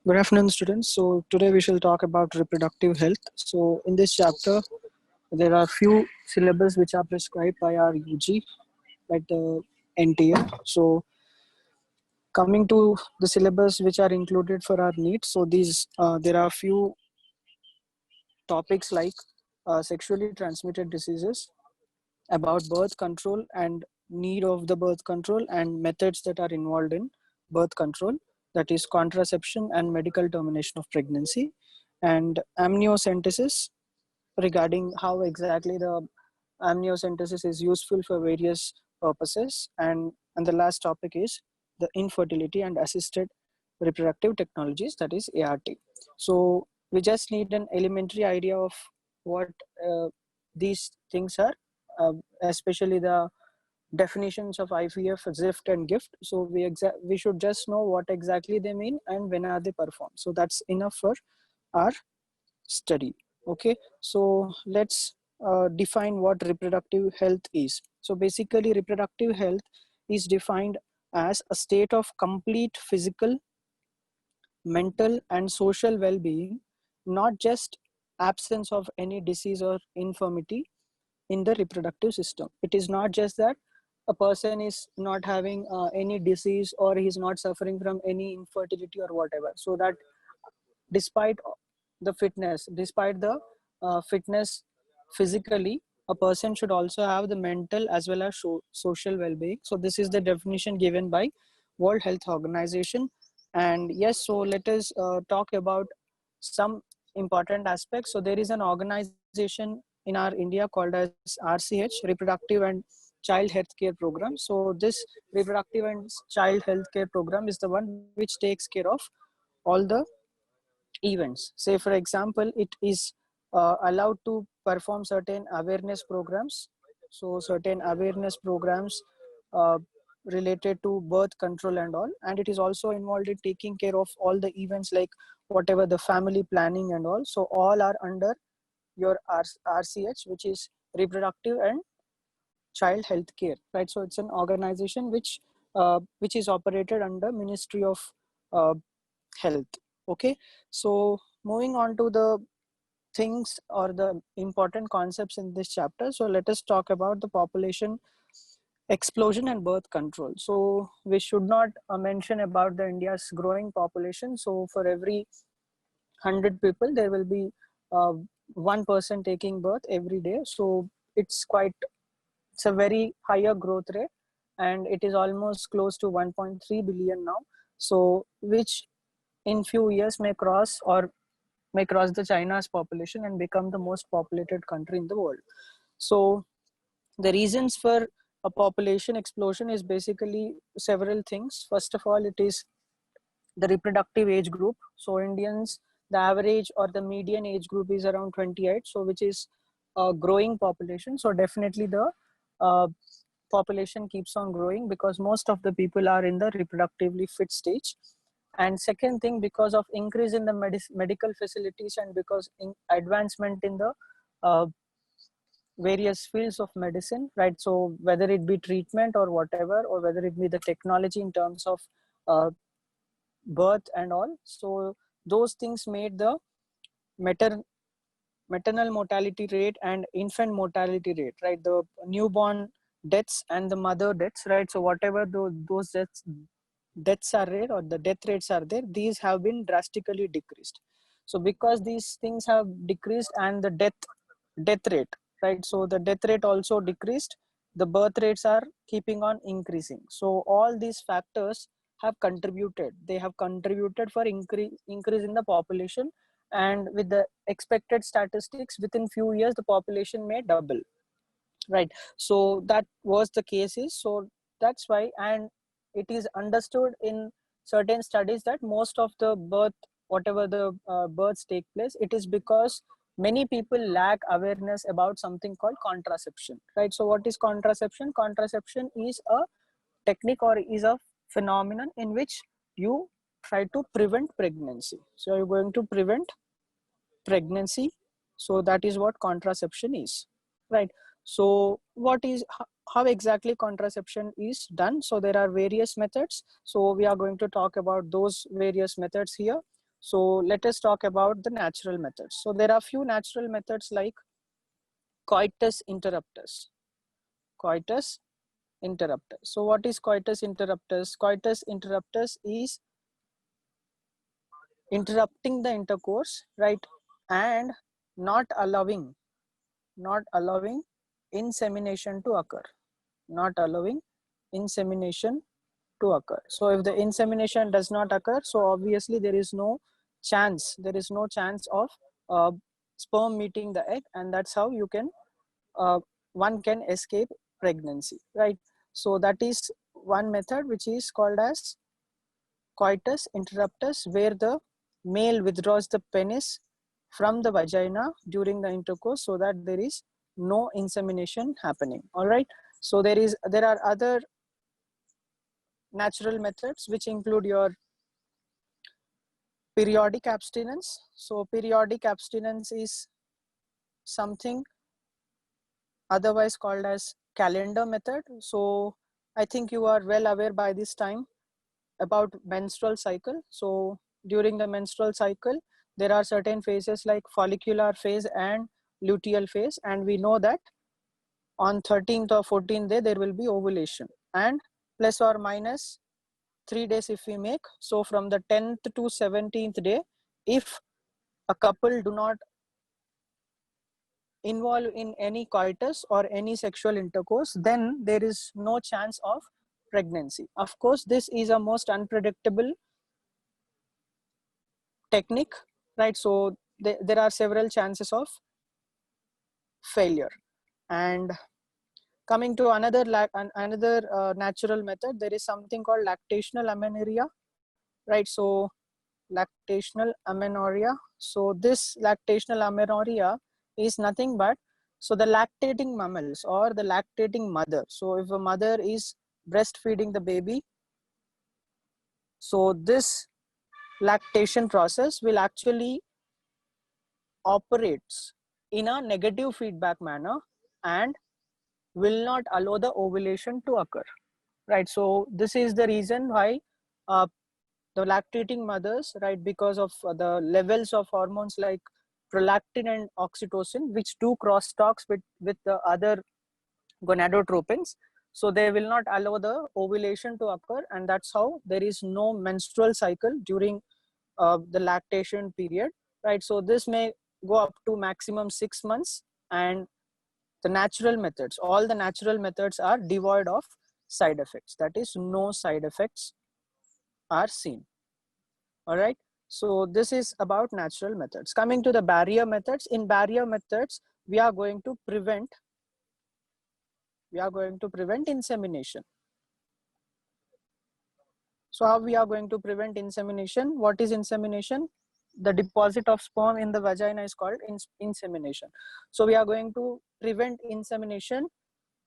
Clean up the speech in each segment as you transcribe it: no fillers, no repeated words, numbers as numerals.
Good afternoon, students. So today we shall talk about reproductive health. So in this chapter, there are few syllabus which are prescribed by our UG, like the NTA. So coming to the syllabus which are included for our needs. So these there are few topics like sexually transmitted diseases, about birth control and need of the birth control and methods that are involved in birth control, that is contraception and medical termination of pregnancy, and amniocentesis, regarding how exactly the amniocentesis is useful for various purposes, and the last topic is the infertility and assisted reproductive technologies, that is ART. So we just need an elementary idea of what uh, these things are, especially the definitions of IVF, ZIFT and GIFT. So we should just know what exactly they mean and when are they performed. So that's enough for our study. Okay, so let's define what reproductive health is. So basically reproductive health is defined as a state of complete physical, mental and social well-being, not just absence of any disease or infirmity in the reproductive system. It is not just that a person is not having any disease or he's not suffering from any infertility or whatever. So that despite despite the fitness physically, a person should also have the mental as well as social well-being. So this is the definition given by World Health Organization. And yes, so let us talk about some important aspects. So there is an organization in our India called as RCH, Reproductive and Child Healthcare Program. So this reproductive and child healthcare program is the one which takes care of all the events. Say for example, it is allowed to perform certain awareness programs. So certain awareness programs uh, related to birth control and all, and it is also involved in taking care of all the events like whatever the family planning and all. So all are under your RCH, which is reproductive and child health care, right? So it's an organization which is operated under Ministry of uh, Health. Okay, so moving on to the things or the important concepts in this chapter. So let us talk about the population explosion and birth control. So we should not mention about the India's growing population. So for every 100 people there will be uh, one person taking birth every day. So it's quite, it's a very higher growth rate, and it is almost close to 1.3 billion now. So which in few years may cross the China's population and become the most populated country in the world. So the reasons for a population explosion is basically several things. First of all, it is the reproductive age group. So Indians, the average or the median age group is around 28, so which is a growing population. So definitely the uh, population keeps on growing because most of the people are in the reproductively fit stage. And second thing, because of increase in the medical facilities and because in advancement in the uh, various fields of medicine, right? So whether it be treatment or whatever, or whether it be the technology in terms of uh, birth and all, so those things made the mater maternal mortality rate and infant mortality rate, right? The newborn deaths and the mother deaths, right? So whatever those deaths are there or the death rates are there, these have been drastically decreased. So because these things have decreased and the death rate, right? So the death rate also decreased, the birth rates are keeping on increasing. So all these factors have contributed, they have contributed for increase in the population, and with the expected statistics within few years the population may double, right? So that was the case is, so that's why. And it is understood in certain studies that most of the birth, whatever the births take place, it is because many people lack awareness about something called contraception, right? So what is contraception? Contraception is a technique or is a phenomenon in which you try to prevent pregnancy. So you're going to prevent pregnancy. So that is what contraception is, right? So what is, how exactly contraception is done? So there are various methods, so we are going to talk about those various methods here. So let us talk about the natural methods. So there are few natural methods like coitus interruptus. Coitus interruptus. So what is coitus interruptus? Coitus interruptus is interrupting the intercourse, right, and not allowing insemination to occur. Not allowing insemination to occur. So if the insemination does not occur, so obviously there is no chance of sperm meeting the egg, and that's how you can one can escape pregnancy, right? So that is one method which is called as coitus interruptus, where the male withdraws the penis from the vagina during the intercourse so that there is no insemination happening. All right, so there are other natural methods which include your periodic abstinence. So periodic abstinence is something otherwise called as calendar method. So I think you are well aware by this time about menstrual cycle. So during the menstrual cycle, there are certain phases like follicular phase and luteal phase, and we know that on 13th or 14th day there will be ovulation, and plus or minus 3 days if we make. So from the 10th to 17th day, if a couple do not involve in any coitus or any sexual intercourse, then there is no chance of pregnancy. Of course, this is a most unpredictable technique, right? So there are several chances of failure. And coming to another natural method, there is something called lactational amenorrhea, right? So lactational amenorrhea. So this lactational amenorrhea is nothing but, so the lactating mammals or the lactating mother. So if a mother is breastfeeding the baby, so this lactation process will actually operates in a negative feedback manner and will not allow the ovulation to occur, right? So this is the reason why uh, the lactating mothers, right, because of the levels of hormones like prolactin and oxytocin, which do cross talks with the other gonadotropins, so they will not allow the ovulation to occur, and that's how there is no menstrual cycle during the lactation period, right? So this may go up to maximum 6 months, and the natural methods, all the natural methods are devoid of side effects. That is, no side effects are seen. All right, so this is about natural methods. Coming to the barrier methods, in barrier methods we are going to prevent insemination. So how we are going to prevent insemination? What is insemination? The deposit of sperm in the vagina is called insemination. So we are going to prevent insemination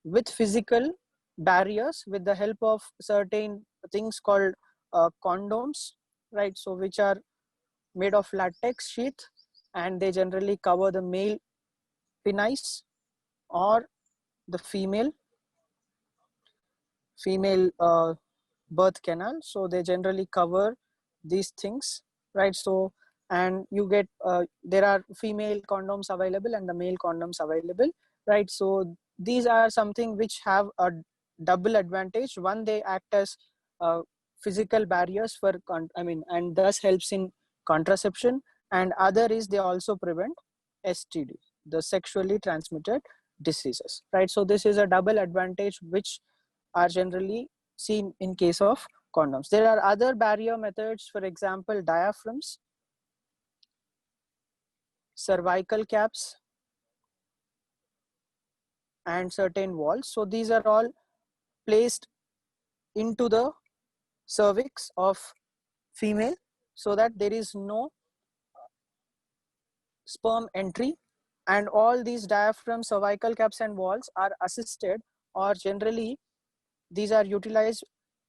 with physical barriers with the help of certain things called condoms, right? So which are made of latex sheath, and they generally cover the male penis or the female birth canal. So they generally cover these things, right? So, and you get there are female condoms available and the male condoms available, right? So these are something which have a double advantage. One, they act as physical barriers for and thus helps in contraception, and other is they also prevent STD, the sexually transmitted diseases, right? So this is a double advantage which are generally seen in case of condoms. There are other barrier methods, for example, diaphragms, cervical caps, and certain walls. So these are all placed into the cervix of female so that there is no sperm entry, and all these diaphragms, cervical caps, and walls are assisted, or generally these are utilized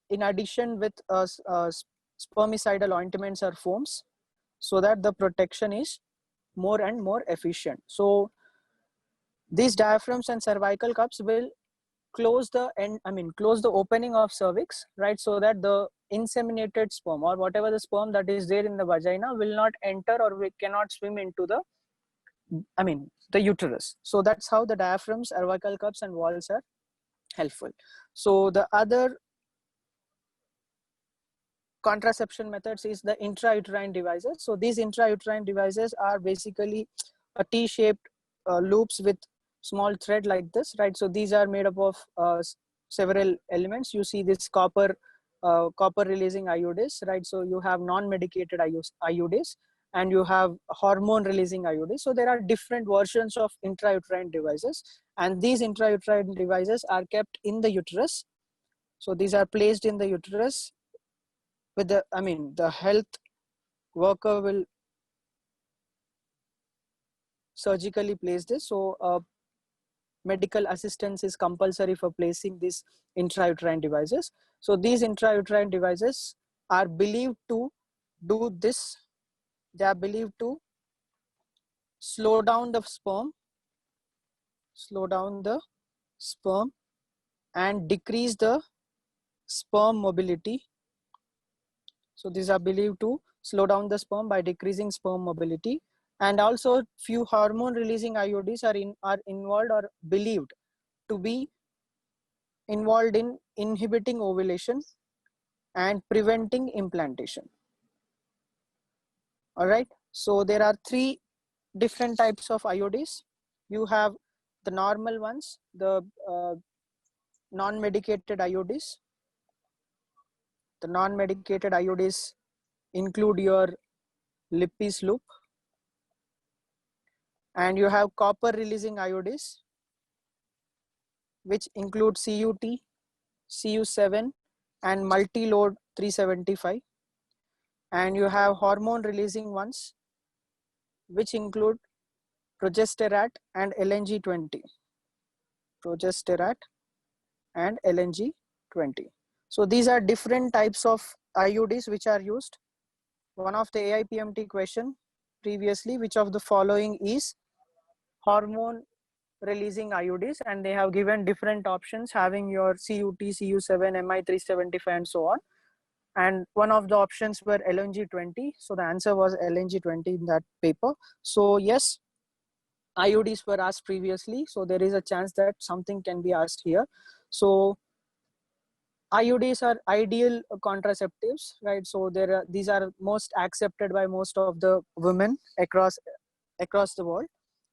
in addition with spermicidal ointments or foams, so that the protection is more and more efficient. So these diaphragms and cervical cups will close the opening of cervix, right? So that the inseminated sperm, or whatever the sperm that is there in the vagina, will not enter or we cannot swim into the, the uterus. So that's how the diaphragms, cervical cups, and walls are helpful. So the other contraception methods is the intrauterine devices. So these intrauterine devices are basically a T-shaped loops with small thread like this, right? So these are made up of several elements. You see this copper releasing IUDs, right? So you have non-medicated IUDs, and you have hormone releasing IUDs. So there are different versions of intrauterine devices, and these intrauterine devices are kept in the uterus. So these are placed in the uterus with the health worker will surgically place this. So medical assistance is compulsory for placing these intrauterine devices. So these intrauterine devices are believed to do this. They are believed to slow down the sperm and decrease the sperm mobility. So these are believed to slow down the sperm by decreasing sperm mobility. And also few hormone releasing IUDs are involved or believed to be involved in inhibiting ovulation and preventing implantation. All right. So there are three different types of IUDs. You have the normal ones, the non-medicated IUDs. The non-medicated IUDs include your Lippes loop, and you have copper releasing IUDs, which include CUT, CU7, and multi-load 375. And you have hormone releasing ones, which include progesterate and LNG20. Progesterate and LNG20. So these are different types of IUDs which are used. One of the AIPMT question previously, which of the following is hormone releasing IUDs, and they have given different options having your CUT, CU7, MI375, and so on. And one of the options were LNG20. So the answer was LNG20 in that paper. So yes, IUDs were asked previously. So there is a chance that something can be asked here. So IUDs are ideal contraceptives, right? So these are most accepted by most of the women across the world.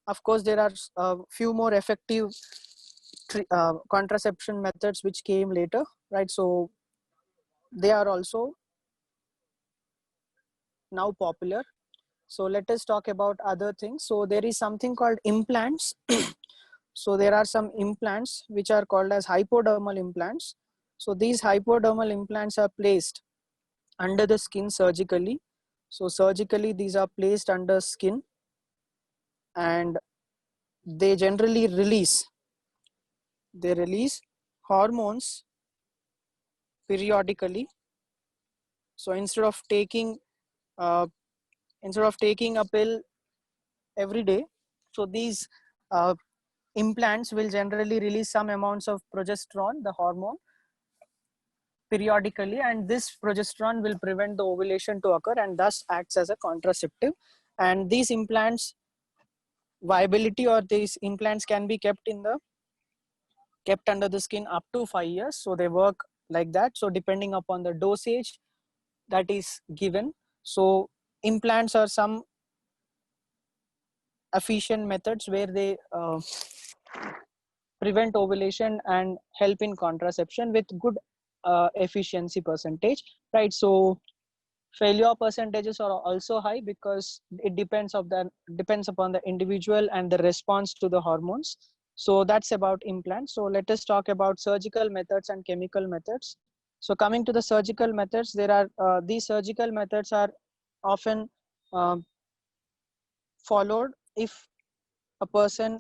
Of course, there are a few more effective contraception methods which came later, right? So they are also now popular. So let us talk about other things. So there is something called implants. So there are some implants which are called as hypodermal implants. So these hypodermal implants are placed under the skin surgically. So surgically these are placed under skin, and they generally release hormones periodically. So instead of taking a pill every day, so these implants will generally release some amounts of progesterone, the hormone, periodically, and this progesterone will prevent the ovulation to occur and thus acts as a contraceptive. And these implants viability, or these implants can be kept under the skin up to 5 years. So they work like that. So depending upon the dosage that is given, so implants are some efficient methods where they prevent ovulation and help in contraception with good efficiency percentage, right? So failure percentages are also high because it depends upon the individual and the response to the hormones. So that's about implants. So let us talk about surgical methods and chemical methods. So coming to the surgical methods, there are these surgical methods are often followed if a person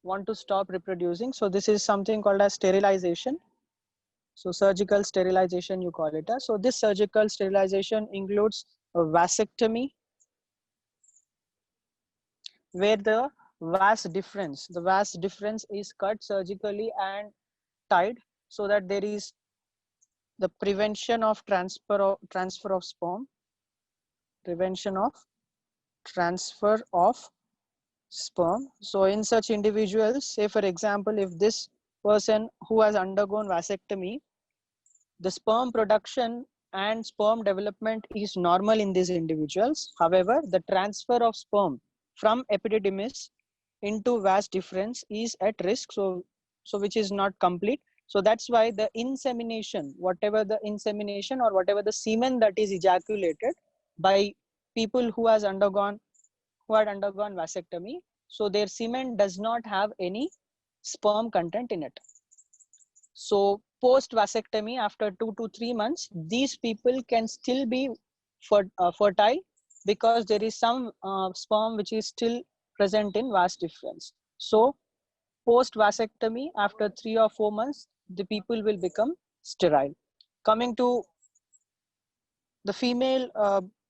want to stop reproducing. So this is something called as sterilization. So surgical sterilization, you call it as. So this surgical sterilization includes a vasectomy, where the vas difference is cut surgically and tied so that there is the prevention of transfer of sperm, prevention of transfer of sperm. So in such individuals, say for example, if this person who has undergone vasectomy, the sperm production and sperm development is normal in these individuals. However, the transfer of sperm from epididymis into vas deferens is at risk, so which is not complete. So that's why the insemination, whatever the insemination or whatever the semen that is ejaculated by people who had undergone vasectomy, so their semen does not have any sperm content in it. So post vasectomy, after 2 to 3 months, these people can still be fertile because there is some sperm which is still present in vas deferens. So post vasectomy, after 3 or 4 months, the people will become sterile. Coming to the female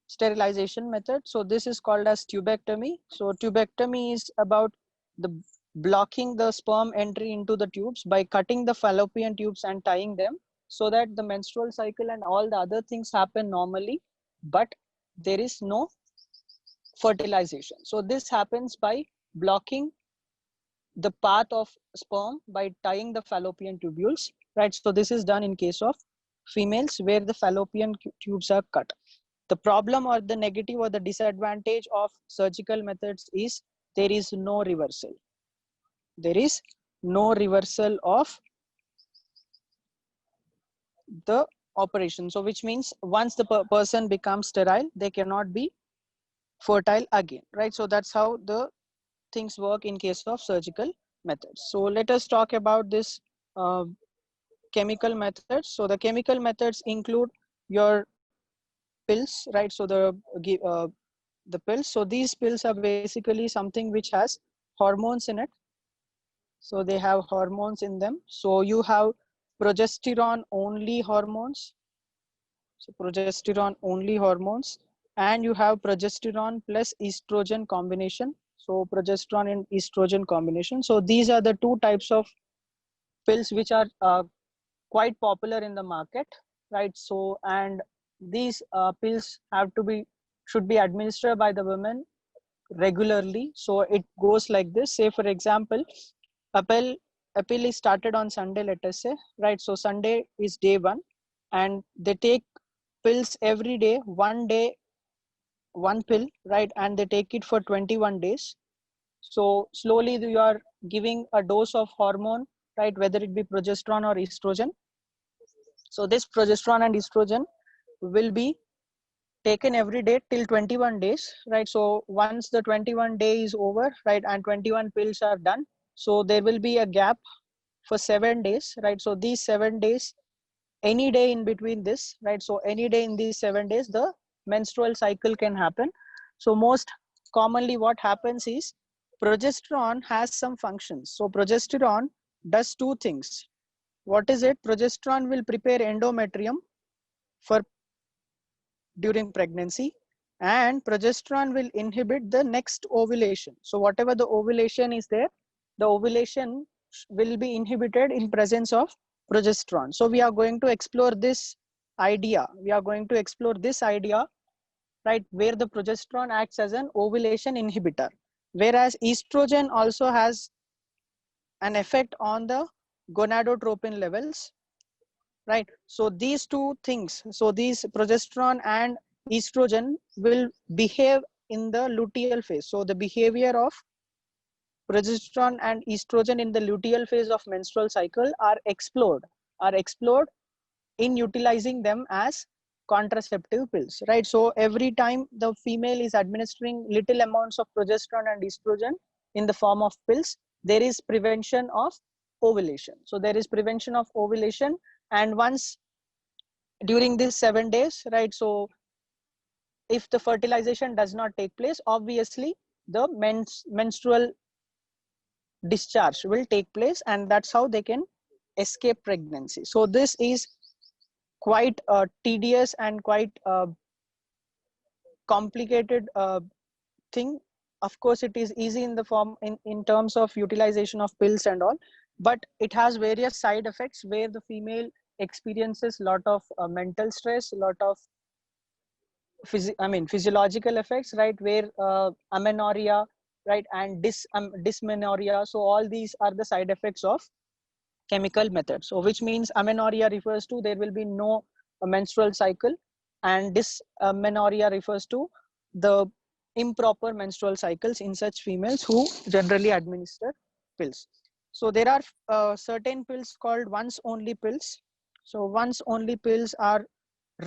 sterilization method, so this is called as tubectomy. So tubectomy is about the blocking the sperm entry into the tubes by cutting the fallopian tubes and tying them, so that the menstrual cycle and all the other things happen normally, but there is no fertilization. So this happens by blocking the path of sperm by tying the fallopian tubules, right? So this is done in case of females where the fallopian tubes are cut. The problem or the negative or the disadvantage of surgical methods is there is no reversal. There is no reversal of the operation. So which means once the person becomes sterile, they cannot be fertile again, right? So that's how the things work in case of surgical methods. So let us talk about this chemical methods. So the chemical methods include your pills, right? So the pills. So these pills are basically something which has hormones in it. So they have hormones in them. So you have progesterone only hormones. So progesterone only hormones, and you have progesterone plus estrogen combination. So progesterone and estrogen combination. So these are the two types of pills which are quite popular in the market, right? So and these pills should be administered by the women regularly. So it goes like this. Say for example, a pill is started on Sunday, let us say, right? So Sunday is day one, and they take pills every day, one day one pill, right? And they take it for 21 days. So slowly you are giving a dose of hormone, right? Whether it be progesterone or estrogen. So this progesterone and estrogen will be taken every day till 21 days, right? So once the 21 day is over, right, and 21 pills are done, so there will be a gap for 7 days, right? So these 7 days, any day in between this, right? So any day in these 7 days, the menstrual cycle can happen. So most commonly what happens is progesterone has some functions. So progesterone does two things. What is it? Progesterone will prepare endometrium for during pregnancy, and progesterone will inhibit the next ovulation. So whatever the ovulation is there, the ovulation will be inhibited in presence of progesterone. So we are going to explore this idea. Right, where the progesterone acts as an ovulation inhibitor, whereas estrogen also has an effect on the gonadotropin levels, right? So these two things, so these progesterone and estrogen will behave in the luteal phase. So the behavior of progesterone and estrogen in the luteal phase of menstrual cycle are explored in utilizing them as contraceptive pills, right? So every time the female is administering little amounts of progesterone and estrogen in the form of pills, there is prevention of ovulation. So there is prevention of ovulation, and once during these 7 days, right, so if the fertilization does not take place, obviously the menstrual discharge will take place, and that's how they can escape pregnancy. So this is quite tedious and quite complicated thing. Of course it is easy in the form in terms of utilization of pills and all, but it has various side effects where the female experiences lot of mental stress, lot of physiological effects, right? Where amenorrhea, right, and dysmenorrhea. So all these are the side effects of chemical method. So which means amenorrhea refers to there will be no menstrual cycle, and dysmenorrhea refers to the improper menstrual cycles in such females who generally administer pills. So there are certain pills called once only pills. So once only pills are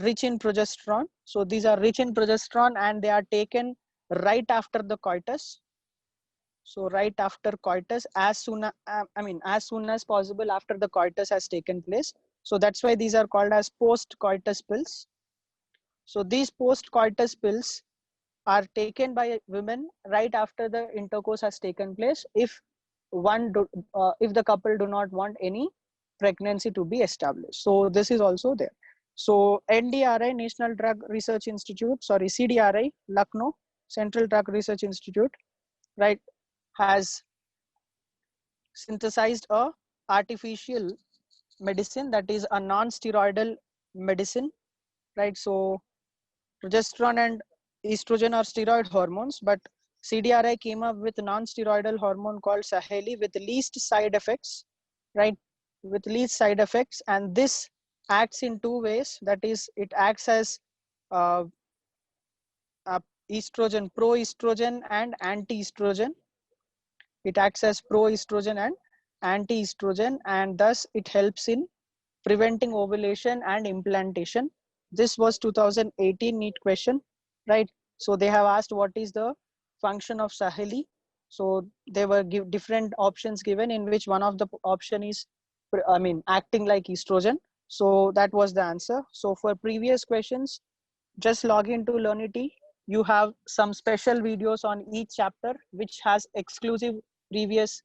rich in progesterone. So these are rich in progesterone and they are taken right after the coitus. So right after coitus, as soon as soon as possible after the coitus has taken place. So that's why these are called as post coitus pills. So these post coitus pills are taken by women right after the intercourse has taken place, if the couple do not want any pregnancy to be established. So this is also there. So NDRI, National Drug Research Institute, sorry, CDRI, Lucknow, Central Drug Research Institute, right, has synthesized a artificial medicine, that is a non-steroidal medicine, right? So progesterone and estrogen are steroid hormones, but CDRI came up with a non-steroidal hormone called Saheli with least side effects, right? With least side effects, and this acts in two ways. That is, it acts as uh, estrogen, pro-estrogen and anti-estrogen. It acts as pro-estrogen and anti-estrogen, and thus it helps in preventing ovulation and implantation. This was 2018 NEET question, right? So they have asked what is the function of Saheli. So they were different options given, in which one of the option is, acting like estrogen. So that was the answer. So for previous questions, just log into Learnity. You have some special videos on each chapter, which has exclusive previous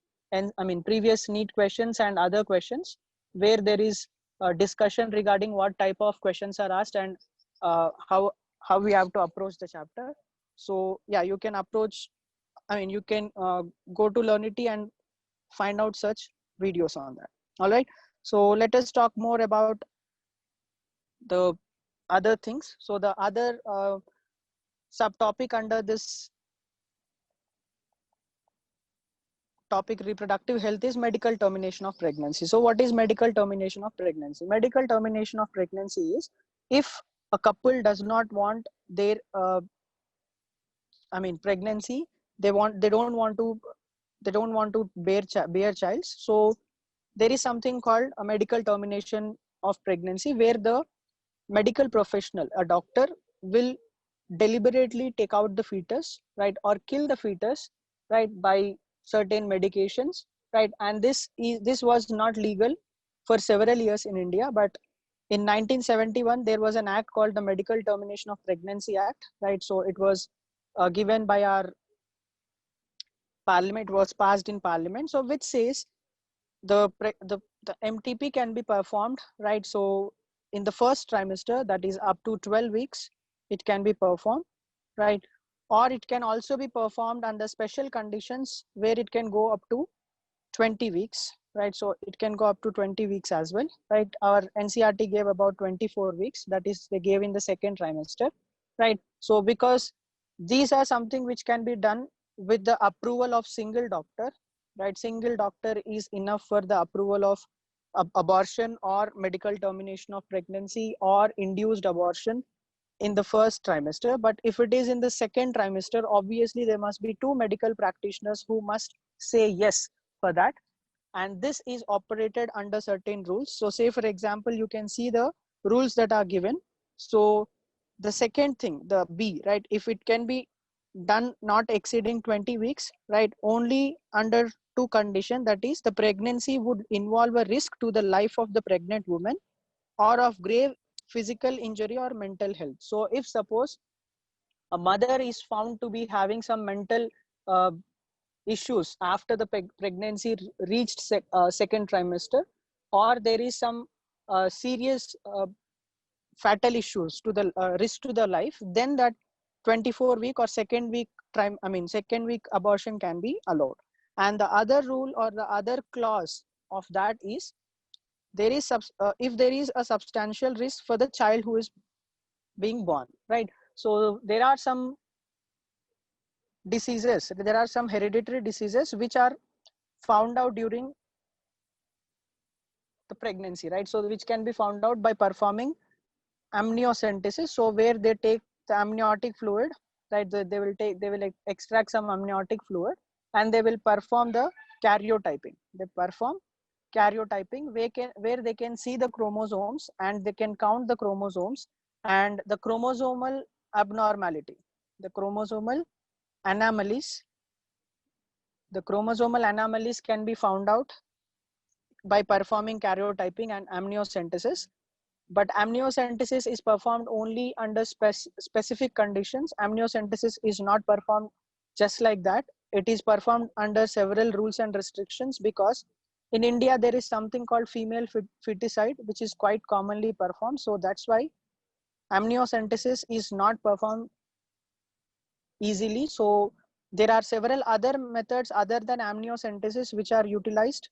previous NEET questions and other questions, where there is a discussion regarding what type of questions are asked and how we have to approach the chapter. So yeah, you can approach. You can go to Learnity and find out such videos on that. All right. So let us talk more about the other things. So the other subtopic under this topic, reproductive health, is medical termination of pregnancy. So what is medical termination of pregnancy? Medical termination of pregnancy is if a couple does not want their pregnancy, they don't want to bear child. So there is something called a medical termination of pregnancy, where the medical professional, a doctor, will deliberately take out the fetus, right, or kill the fetus, right, by certain medications, right. And this was not legal for several years in India, but in 1971 there was an act called the Medical Termination of Pregnancy Act, right. So it was given by our parliament, was passed in parliament, so which says the MTP can be performed, right. So in the first trimester, that is up to 12 weeks, it can be performed, right. Or it can also be performed under special conditions, where it can go up to 20 weeks, right. So it can go up to 20 weeks as well, right. Our NCRT gave about 24 weeks, that is they gave in the second trimester, right. So because these are something which can be done with the approval of single doctor, right. Single doctor is enough for the approval of abortion or medical termination of pregnancy or induced abortion in the first trimester. But if it is in the second trimester, obviously there must be two medical practitioners who must say yes for that, and this is operated under certain rules. So say for example, you can see the rules that are given. So the second thing, the B, right, if it can be done not exceeding 20 weeks, right, only under two conditions, that is the pregnancy would involve a risk to the life of the pregnant woman or of grave physical injury or mental health. So if suppose a mother is found to be having some mental uh, issues after the pregnancy reached second trimester, or there is some serious fatal issues to the risk to the life, then that 24-week or second week abortion can be allowed. And the other rule or the other clause of that is there is if there is a substantial risk for the child who is being born, right? So there are some diseases, there are some hereditary diseases which are found out during the pregnancy, right? So which can be found out by performing amniocentesis. So where they take the amniotic fluid, right? They will extract some amniotic fluid and they will perform the karyotyping. They perform karyotyping where they can see the chromosomes and they can count the chromosomes and the chromosomal abnormality, the chromosomal anomalies. The chromosomal anomalies can be found out by performing karyotyping and amniocentesis. But amniocentesis is performed only under specific conditions. Amniocentesis is not performed just like that. It is performed under several rules and restrictions because in India there is something called female feticide which is quite commonly performed. So that's why amniocentesis is not performed easily. So there are several other methods other than amniocentesis which are utilized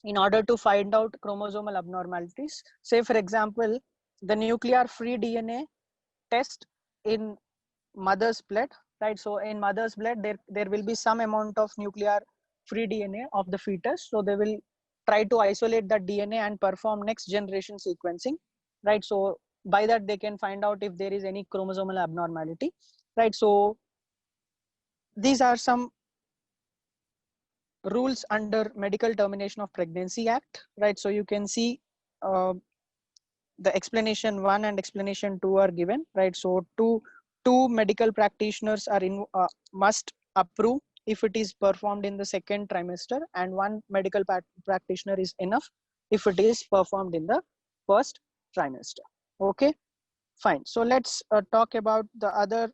in order to find out chromosomal abnormalities. Say for example, the nuclear free DNA test in mother's blood, right? So in mother's blood, there will be some amount of nuclear free DNA of the fetus. So they will try to isolate that DNA and perform next generation sequencing, right? So by that they can find out if there is any chromosomal abnormality, right? So these are some rules under Medical Termination of Pregnancy Act, right? So you can see the explanation 1 and explanation 2 are given, right? So two medical practitioners are must approve if it is performed in the second trimester, and one medical practitioner is enough if it is performed in the first trimester. Okay, fine. So let's talk about the other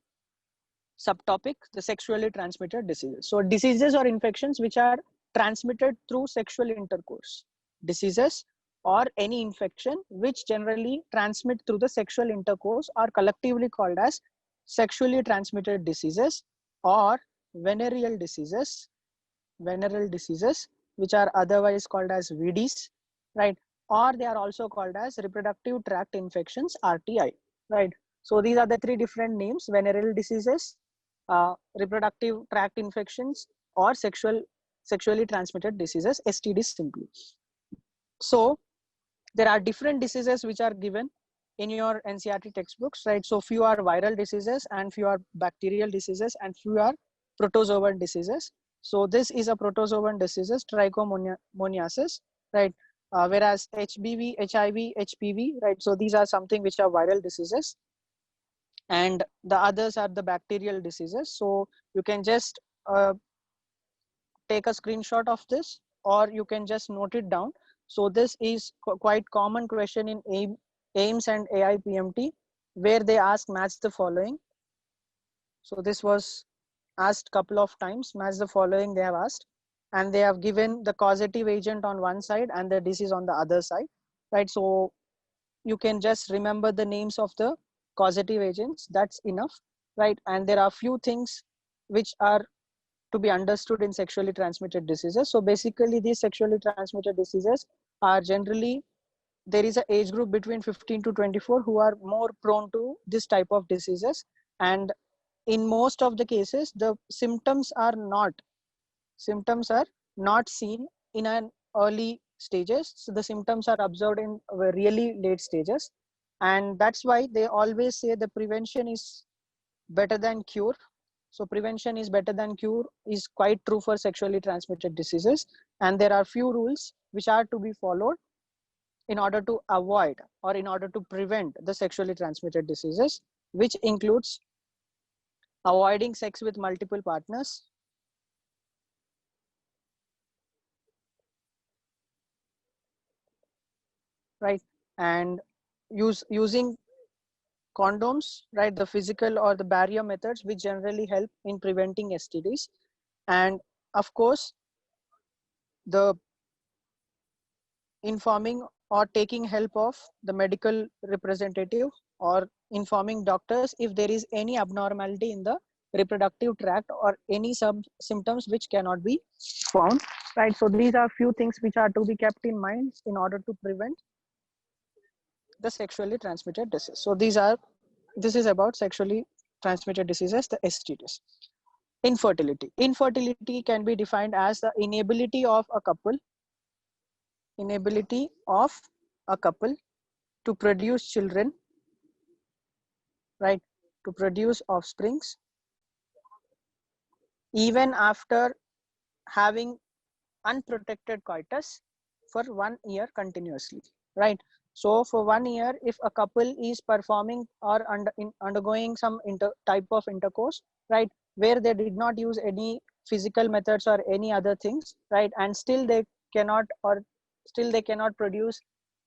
subtopic, the sexually transmitted diseases. So diseases or infections which are transmitted through sexual intercourse. Diseases or any infection which generally transmit through the sexual intercourse are collectively called as sexually transmitted diseases or venereal diseases, which are otherwise called as VDs, right? Or they are also called as reproductive tract infections, RTI, right? So these are the three different names: venereal diseases, reproductive tract infections, or sexually transmitted diseases, STDs simply. So there are different diseases which are given in your NCERT textbooks, right? So few are viral diseases and few are bacterial diseases and few are protozoan diseases. So this is a protozoan diseases, trichomoniasis, right? Whereas HBV, HIV, HPV, right? So these are something which are viral diseases, and the others are the bacterial diseases. So you can just take a screenshot of this, or you can just note it down. So this is quite common question in AIMS and AIPMT, where they ask match the following. So this was asked couple of times, match the following they have asked, and they have given the causative agent on one side and the disease on the other side, right? So you can just remember the names of the causative agents, that's enough, right? And there are few things which are to be understood in sexually transmitted diseases. So basically these sexually transmitted diseases are generally, there is an age group between 15 to 24 who are more prone to this type of diseases, and in most of the cases the symptoms are not seen in an early stages. So the symptoms are observed in really late stages, and that's why they always say the prevention is better than cure. So prevention is better than cure is quite true for sexually transmitted diseases, and there are few rules which are to be followed in order to avoid or in order to prevent the sexually transmitted diseases, which includes avoiding sex with multiple partners, right? And using condoms, right? The physical or the barrier methods which generally help in preventing STDs. And of course, the informing or taking help of the medical representative or informing doctors if there is any abnormality in the reproductive tract or any symptoms which cannot be found, right? So these are few things which are to be kept in mind in order to prevent the sexually transmitted disease. So this is about sexually transmitted diseases, the STDs. Infertility can be defined as the inability of a couple to produce children, right, to produce offsprings even after having unprotected coitus for 1 year continuously, right? So for 1 year, if a couple is performing or undergoing some type of intercourse, right, where they did not use any physical methods or any other things, right, and still they cannot produce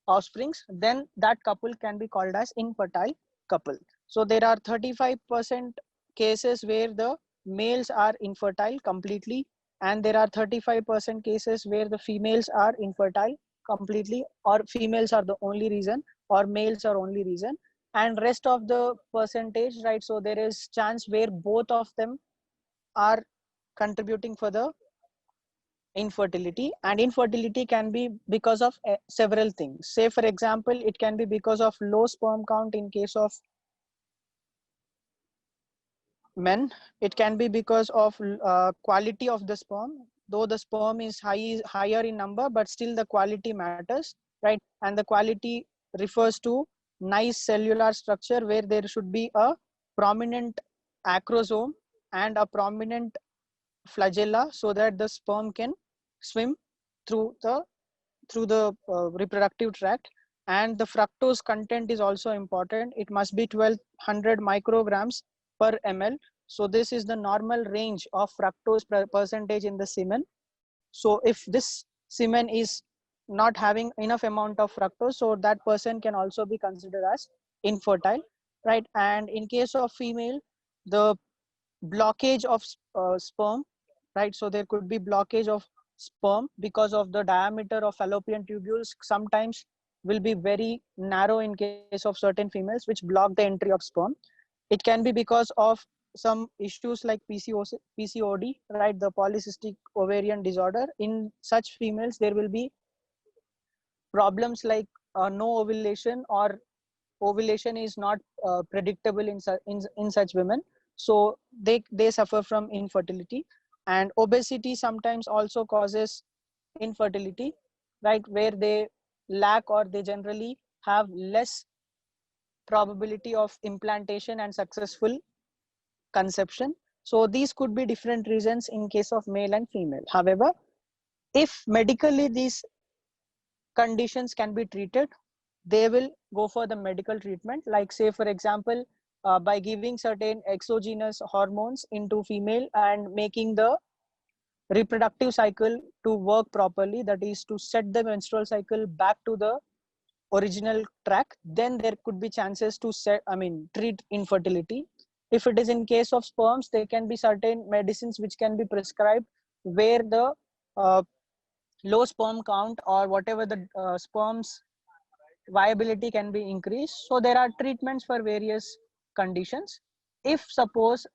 offsprings, then that couple can be called as infertile couple. So there are 35% cases where the males are infertile completely, and there are 35% cases where the females are infertile completely, or females are the only reason, or males are only reason, and rest of the percentage, right, so there is chance where both of them are contributing for the infertility. And infertility can be because of several things. Say for example, it can be because of low sperm count in case of men. It can be because of quality of the sperm, though the sperm is higher in number, but still the quality matters, right? And the quality refers to nice cellular structure where there should be a prominent acrosome and a prominent flagella so that the sperm can swim through the reproductive tract. And the fructose content is also important. It must be 1200 micrograms per ml. So this is the normal range of fructose percentage in the semen. So if this semen is not having enough amount of fructose, so that person can also be considered as infertile, right? And in case of female, the blockage of sperm, right? So there could be blockage of sperm because of the diameter of fallopian tubules sometimes will be very narrow in case of certain females, which block the entry of sperm. It can be because of some issues like PCOD, right? The polycystic ovarian disorder. In such females, there will be problems like no ovulation, or ovulation is not predictable in such women. So they suffer from infertility. And obesity sometimes also causes infertility, right, where they lack or they generally have less probability of implantation and successful conception. So these could be different reasons in case of male and female. However, if medically these conditions can be treated, they will go for the medical treatment. Like say for example, by giving certain exogenous hormones into female and making the reproductive cycle to work properly, that is to set the menstrual cycle back to the original track, then there could be chances to treat infertility. If it is in case of sperms, there can be certain medicines which can be prescribed where the uh, low sperm count or whatever the sperms viability can be increased. So there are treatments for various conditions. If suppose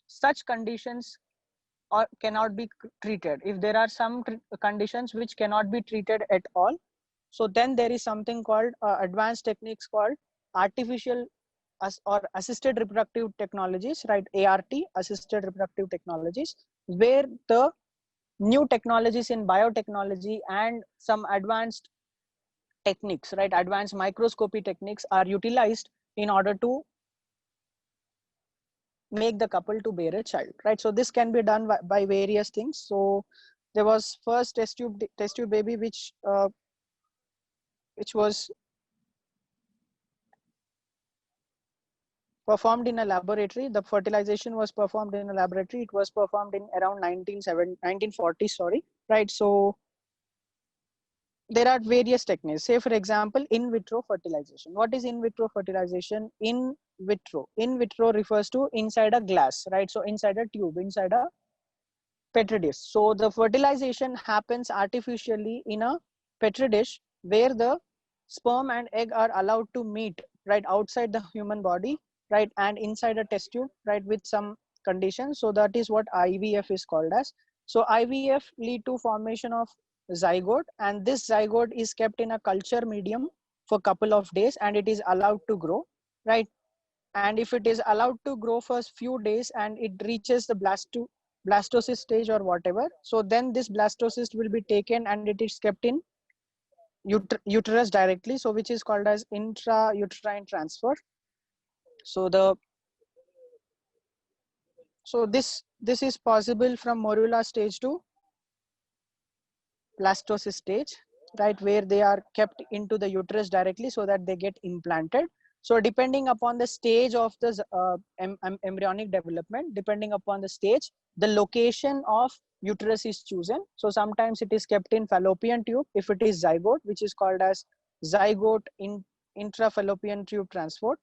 such conditions or cannot be treated, if there are some conditions which cannot be treated at all, so then there is something called advanced techniques called artificial or assisted reproductive technologies, right? ART, assisted reproductive technologies, where the new technologies in biotechnology and some advanced techniques, right, advanced microscopy techniques are utilized in order to make the couple to bear a child, right? So this can be done by various things. So there was first test tube baby which was performed in a laboratory. The fertilization was performed in a laboratory. It was performed in around 1940, sorry, right? So there are various techniques. Say for example, in vitro fertilization. What is in vitro fertilization? In vitro refers to inside a glass, right? So inside a tube, inside a petri dish. So the fertilization happens artificially in a petri dish where the sperm and egg are allowed to meet right outside the human body, right, and inside a test tube, right, with some condition. So that is what IVF is called as. So IVF lead to formation of zygote, and this zygote is kept in a culture medium for couple of days, and it is allowed to grow, right? And if it is allowed to grow for a few days and it reaches the blastocyst stage or whatever, so then this blastocyst will be taken and it is kept in uterus directly, so which is called as intrauterine transfer. So this is possible from morula stage to blastocyst stage, right, where they are kept into the uterus directly so that they get implanted. So depending upon the stage of the embryonic development, depending upon the stage, the location of uterus is chosen. So sometimes it is kept in fallopian tube if it is zygote, which is called as zygote in intrafallopian tube transfer,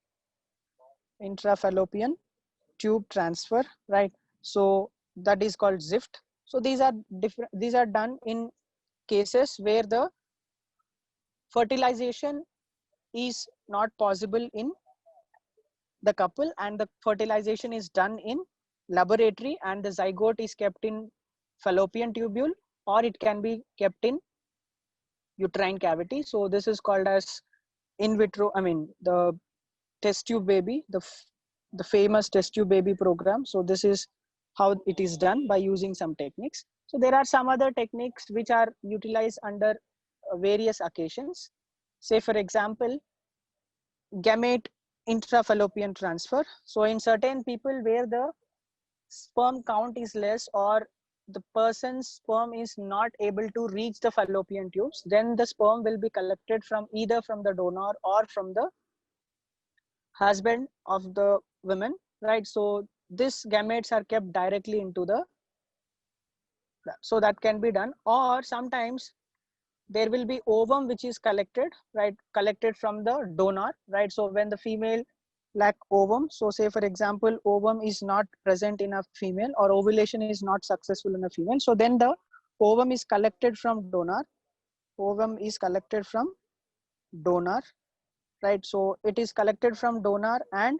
intrafallopian tube transfer, right? So that is called ZIFT. So these are different, these are done in cases where the fertilization is not possible in the couple and the fertilization is done in laboratory and the zygote is kept in fallopian tubule, or it can be kept in uterine cavity. So this is called as in vitro, I mean the test tube baby, the famous test tube baby program. So this is how it is done by using some techniques. So there are some other techniques which are utilized under various occasions. Say for example, gamete intrafallopian transfer. So in certain people where the sperm count is less or the person's sperm is not able to reach the fallopian tubes, then the sperm will be collected from either from the donor or from the husband of the women, right? So these gametes are kept directly into the, so that can be done. Or sometimes there will be ovum which is collected, right, collected from the donor, right? So when the female lack ovum, so say for example ovum is not present in a female or ovulation is not successful in a female, so then the ovum is collected from donor, ovum is collected from donor, right? So it is collected from donor and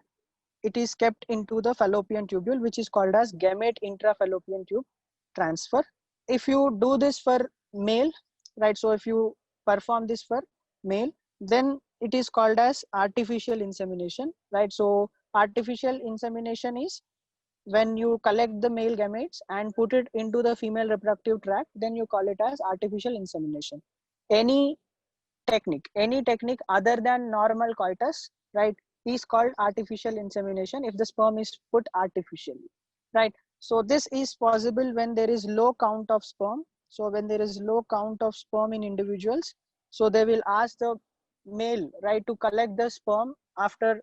it is kept into the fallopian tubule, which is called as gamete intrafallopian tube transfer. If you do this for male, right, so if you perform this for male, then it is called as artificial insemination, right? So artificial insemination is when you collect the male gametes and put it into the female reproductive tract, then you call it as artificial insemination. Any technique other than normal coitus, right, is called artificial insemination if the sperm is put artificially, right? So this is possible when there is low count of sperm. So when there is low count of sperm in individuals, so they will ask the male, right, to collect the sperm after,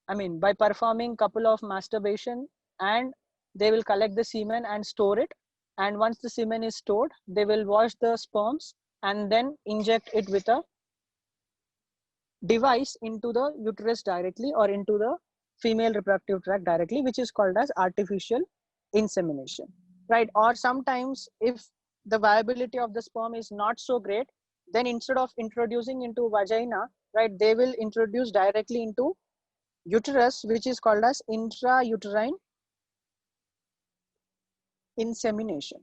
I mean, by performing couple of masturbation, and they will collect the semen and store it. And once the semen is stored, they will wash the sperms and then inject it with a device into the uterus directly or into the female reproductive tract directly, which is called as artificial insemination, right? Or sometimes if the viability of the sperm is not so great, then instead of introducing into vagina, right, they will introduce directly into uterus, which is called as intrauterine insemination,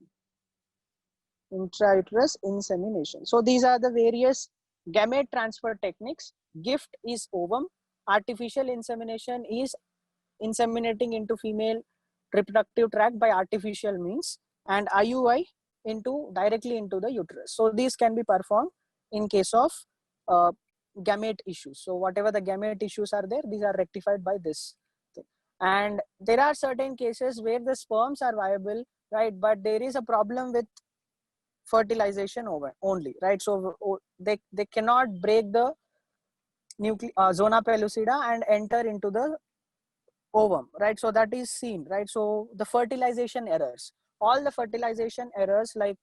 intrauterus insemination. So these are the various gamete transfer techniques. Gift is ovum, artificial insemination is inseminating into female reproductive tract by artificial means, and IUI into directly into the uterus. So these can be performed in case of uh, gamete issues. So whatever the gamete issues are there, these are rectified by this thing. And there are certain cases where the sperms are viable, right, but there is a problem with fertilization over only, right? So they cannot break the zona pellucida and enter into the ovum, right? So that is seen, right? So the fertilization errors, all the fertilization errors like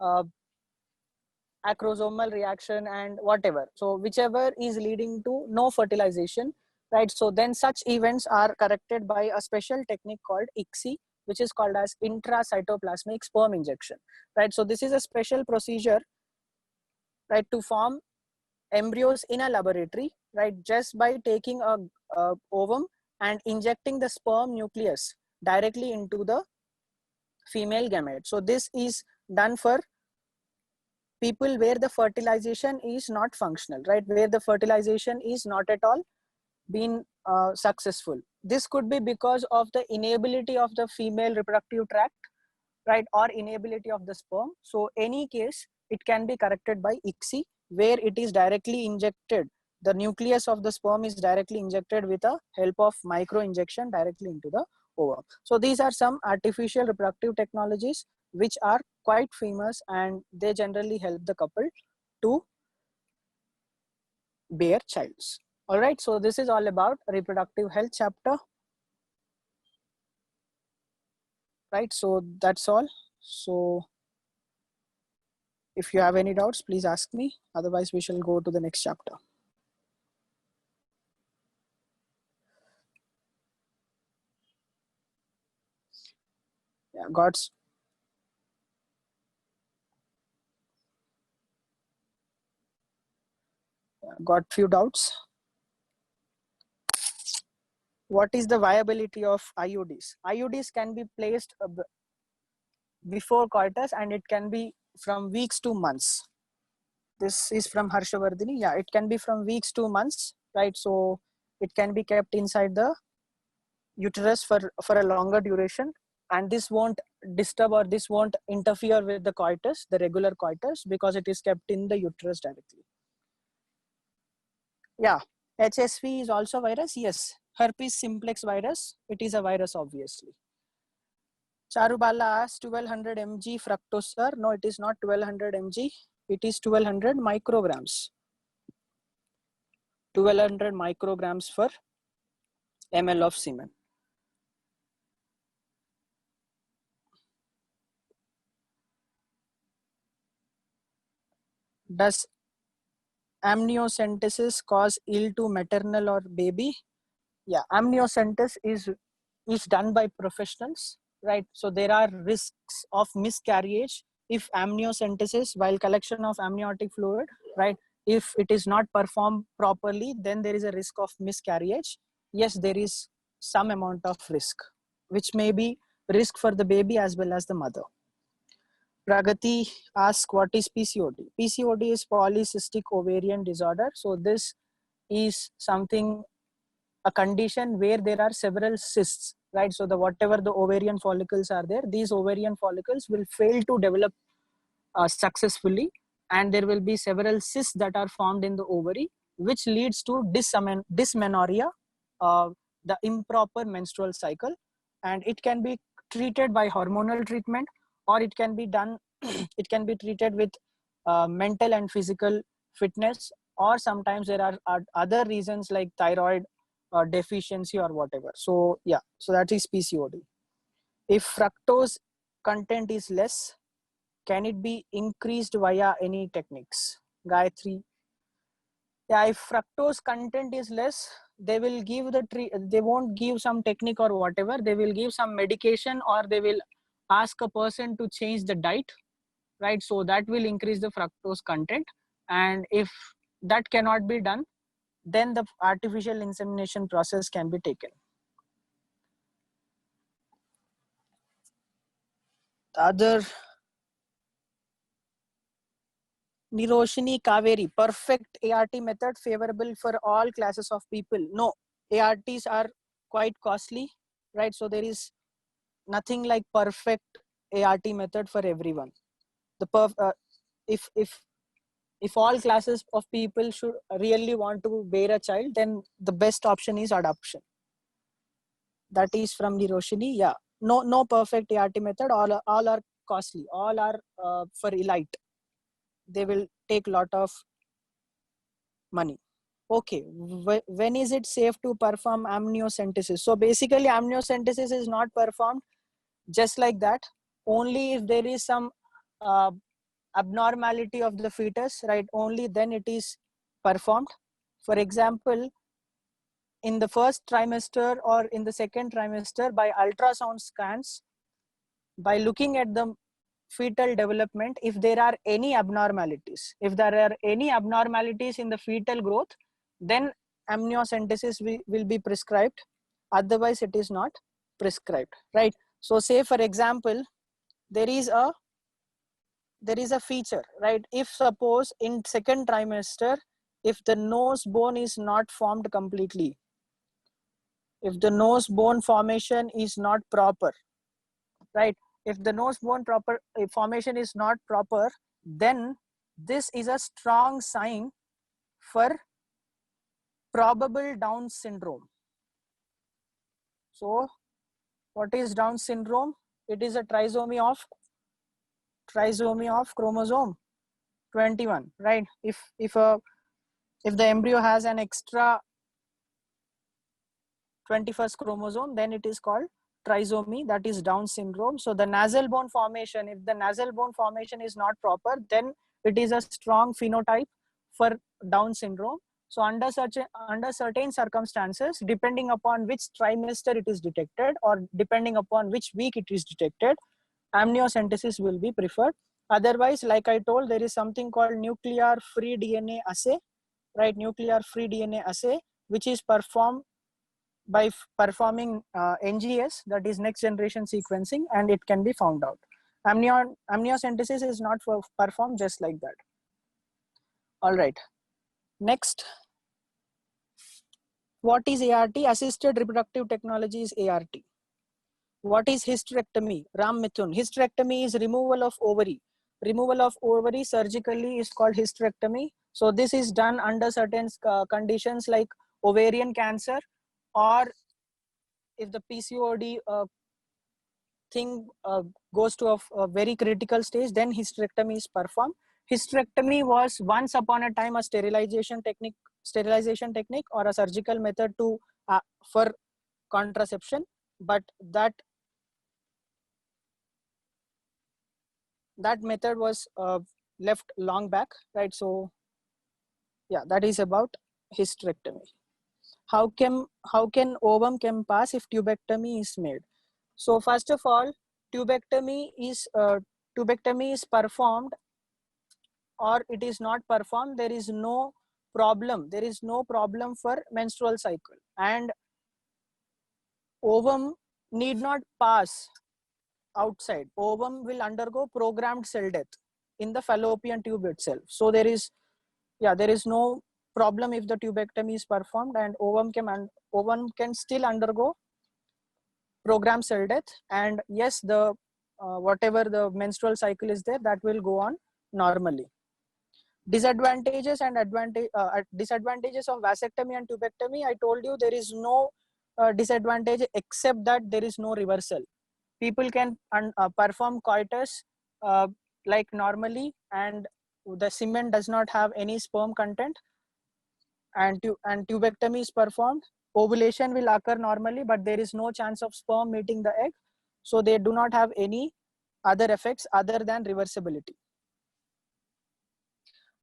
uh, acrosomal reaction and whatever, so whichever is leading to no fertilization, right? So then such events are corrected by a special technique called ICSI, which is called as intracytoplasmic sperm injection, right? So this is a special procedure, right, to form embryos in a laboratory, right, just by taking a ovum and injecting the sperm nucleus, directly into the female gamete. So this is done for people where the fertilization is not functional, right? Where the fertilization is not at all been successful. This could be because of the inability of the female reproductive tract, right, or inability of the sperm. So any case, it can be corrected by ICSI, where it is directly injected. The nucleus of the sperm is directly injected with a help of micro injection directly into the ovum. So these are some artificial reproductive technologies which are quite famous, and they generally help the couple to bear childs. All right, so this is all about reproductive health chapter, right? So that's all. So if you have any doubts, please ask me. Otherwise, we shall go to the next chapter. Yeah, got few doubts. What is the viability of IUDs? IUDs can be placed before coitus, and it can be from weeks to months. This is from Harshavardhini. Yeah, it can be from weeks to months, right? So it can be kept inside the uterus for a longer duration, and this won't disturb or this won't interfere with the coitus, the regular coitus, because it is kept in the uterus directly. Yeah, HSV is also virus. Yes, herpes simplex virus. It is a virus, obviously. Charubala asks 1200 mg fructose, sir. No, it is not 1200 mg. It is 1200 micrograms. 1200 micrograms for ml of semen. Does amniocentesis cause ill to maternal or baby? Yeah, amniocentesis is done by professionals, right? So there are risks of miscarriage if amniocentesis, while collection of amniotic fluid, right, if it is not performed properly, then there is a risk of miscarriage. Yes, there is some amount of risk, which may be risk for the baby as well as the mother. Pragati asks, what is PCOD? PCOD is polycystic ovarian disorder. So this is something, a condition where there are several cysts, right? So the whatever the ovarian follicles are there, these ovarian follicles will fail to develop successfully, and there will be several cysts that are formed in the ovary, which leads to dysmenorrhea, the improper menstrual cycle, and it can be treated by hormonal treatment, or it can be done it can be treated with mental and physical fitness, or sometimes there are other reasons like thyroid deficiency or whatever. So yeah, so that is PCOD. If fructose content is less, can it be increased via any techniques? Gayatri. Yeah, if fructose content is less, they will give they won't give some technique or whatever. They will give some medication, or they will ask a person to change the diet, right? So that will increase the fructose content. And if that cannot be done, then the artificial insemination process can be taken. The other, Niroshini Kaveri, perfect ART method favorable for all classes of people. No, ARTs are quite costly, right? So there is nothing like perfect ART method for everyone. If if all classes of people should really want to bear a child, then the best option is adoption. That is from Niroshini. Yeah, no perfect ART method. All are costly. All are for elite. They will take lot of money. Okay, when is it safe to perform amniocentesis? So basically amniocentesis is not performed just like that. Only if there is some uh, abnormality of the fetus, right? Only then it is performed. For example, in the first trimester or in the second trimester, by ultrasound scans, by looking at the fetal development, if there are any abnormalities, if there are any abnormalities in the fetal growth, then amniocentesis will be prescribed. Otherwise it is not. prescribed, right? So say for example, there is a feature, right? If suppose in second trimester, if the nose bone is not formed completely, if the nose bone formation is not proper, right? If the nose bone formation is not proper, then this is a strong sign for probable Down syndrome. So what is Down syndrome? It is a trisomy of chromosome 21, right? If the embryo has an extra 21st chromosome, then it is called trisomy, that is Down syndrome. So the nasal bone formation, if the nasal bone formation is not proper, then it is a strong phenotype for Down syndrome. So under certain circumstances, depending upon which trimester it is detected or depending upon which week it is detected, amniocentesis will be preferred. Otherwise, like I told, there is something called nuclear free DNA assay, right? Nuclear free DNA assay, which is performed by performing NGS, that is next generation sequencing, and it can be found out. Amniocentesis is not performed just like that. All right. Next, what is ART? Assisted reproductive technology is ART. What is hysterectomy? Ram Mithun. Hysterectomy is removal of ovary. Removal of ovary surgically is called hysterectomy. So this is done under certain conditions like ovarian cancer, or if the PCOD thing goes to a very critical stage, then hysterectomy is performed. Hysterectomy was once upon a time a sterilization technique or a surgical method to for contraception, but that method was left long back, right? So yeah, that is about hysterectomy. How can ovum can pass if tubectomy is made? So first of all, tubectomy is performed or it is not performed, there is no problem. There is no problem for menstrual cycle, and ovum need not pass outside. Ovum will undergo programmed cell death in the fallopian tube itself. So there is no problem if the tubectomy is performed, and ovum can still undergo programmed cell death, and yes, the whatever the menstrual cycle is there, that will go on normally. Disadvantages and disadvantages of vasectomy and tubectomy, I told you there is no disadvantage except that there is no reversal. People can perform coitus like normally, and the semen does not have any sperm content, and tubectomy is performed. Ovulation will occur normally, but there is no chance of sperm meeting the egg, so they do not have any other effects other than reversibility.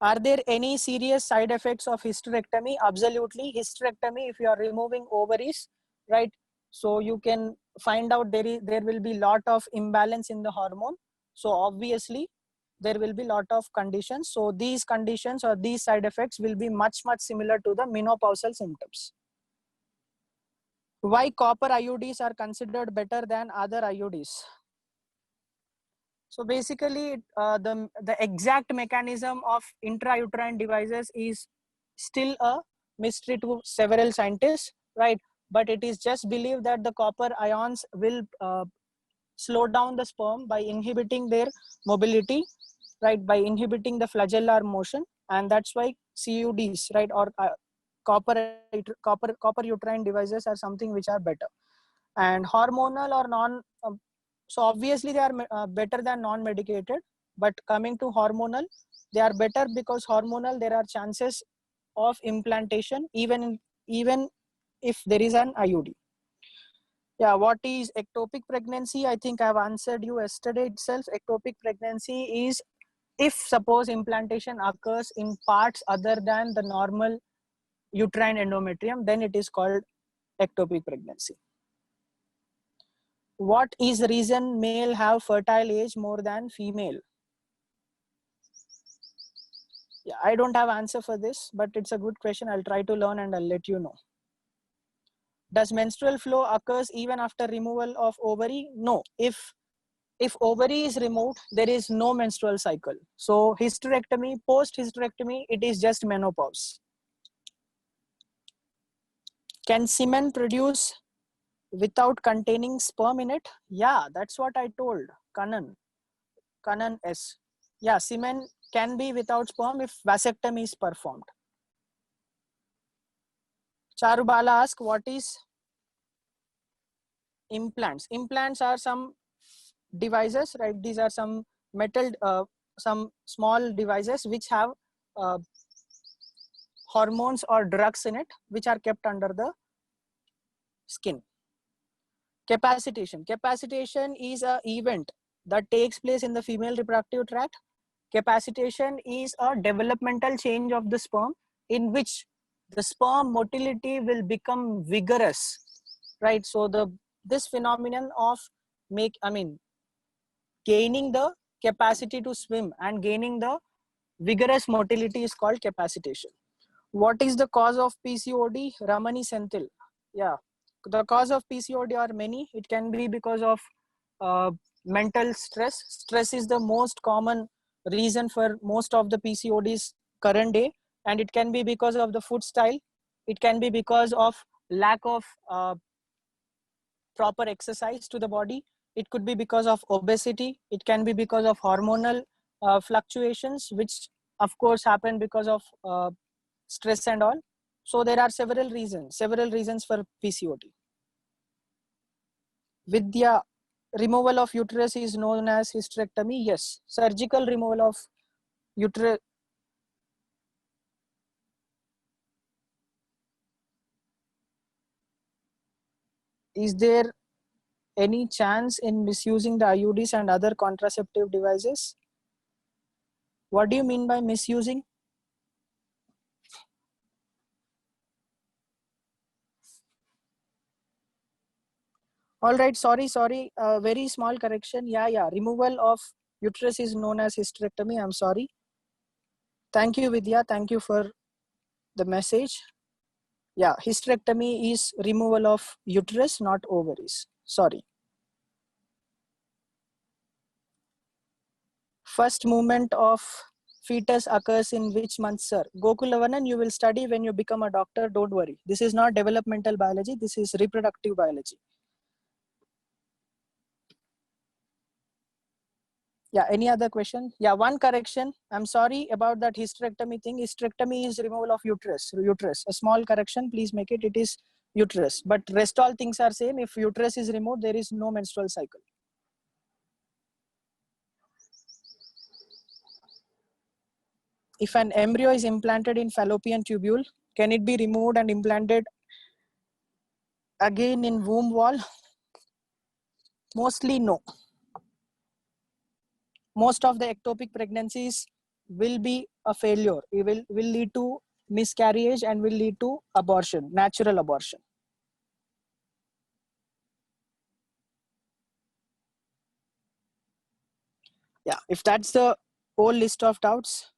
Are there any serious side effects of hysterectomy? Absolutely. Hysterectomy, if you are removing ovaries, right? So you can find out there will be lot of imbalance in the hormone. So obviously there will be lot of conditions. So these conditions or these side effects will be much similar to the menopausal symptoms. Why copper IUDs are considered better than other IUDs? So basically, the exact mechanism of intrauterine devices is still a mystery to several scientists, right? But it is just believed that the copper ions will slow down the sperm by inhibiting their mobility, right? By inhibiting the flagellar motion, and that's why CUDs, right, or copper uterine devices are something which are better. And hormonal or non so obviously they are better than non-medicated, but coming to hormonal, they are better because hormonal there are chances of implantation even if there is an IUD. Yeah, what is ectopic pregnancy? I think I've answered you yesterday itself. Ectopic pregnancy is if suppose implantation occurs in parts other than the normal uterine endometrium, then it is called ectopic pregnancy. What is the reason male have fertile age more than female? Yeah, I don't have answer for this, but it's a good question. I'll try to learn and I'll let you know. Does menstrual flow occurs even after removal of ovary? No. If ovary is removed, there is no menstrual cycle. So hysterectomy, post hysterectomy, it is just menopause. Can semen produce without containing sperm in it? Yeah, that's what I told Kanan S. Yeah, semen can be without sperm if vasectomy is performed. Charubala asks, what is implants? Implants are some devices, right? These are some metal, some small devices which have hormones or drugs in it, which are kept under the skin. Capacitation. Capacitation is an event that takes place in the female reproductive tract. Capacitation is a developmental change of the sperm in which the sperm motility will become vigorous, right? So this phenomenon of gaining the capacity to swim and gaining the vigorous motility is called capacitation. What is the cause of PCOD? Ramani Senthil. Yeah, the cause of PCOD are many. It can be because of mental stress. Stress is the most common reason for most of the PCODs current day, and it can be because of the food style. It can be because of lack of proper exercise to the body. It could be because of obesity. It can be because of hormonal fluctuations, which of course happen because of stress and all. So there are several reasons for PCOD. Vidya, removal of uterus is known as hysterectomy. Yes, surgical removal of uterus. Is there any chance in misusing the IUDs and other contraceptive devices? What do you mean by misusing? All right, sorry, very small correction. Yeah, removal of uterus is known as hysterectomy. I'm sorry. Thank you, Vidya. Thank you for the message. Yeah, hysterectomy is removal of uterus, not ovaries. Sorry. First movement of fetus occurs in which month, sir? Gokulavanan, you will study when you become a doctor. Don't worry. This is not developmental biology. This is reproductive biology. Yeah, any other question? Yeah, one correction. I'm sorry about that hysterectomy thing. Hysterectomy is removal of uterus. A small correction, please make it. It is uterus. But rest all things are same. If uterus is removed, there is no menstrual cycle. If an embryo is implanted in fallopian tubule, can it be removed and implanted again in womb wall? Mostly no. Most of the ectopic pregnancies will be a failure. It will lead to miscarriage and will lead to abortion, natural abortion. Yeah, if that's the whole list of doubts,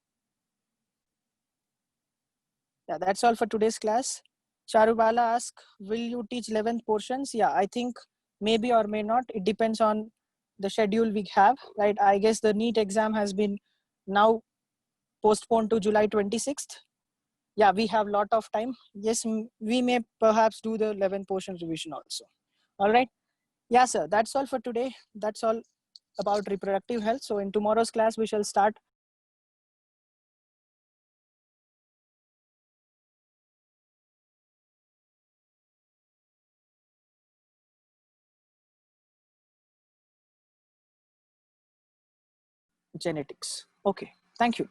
yeah, that's all for today's class. Charubala asks, will you teach 11th portions? Yeah, I think maybe or may not. It depends on the schedule we have, right? I guess the NEET exam has been now postponed to July 26th. Yeah, we have a lot of time. Yes, we may perhaps do the 11 portion revision also. All right. Yeah, sir. That's all for today. That's all about reproductive health. So in tomorrow's class, we shall start genetics. Okay. Thank you.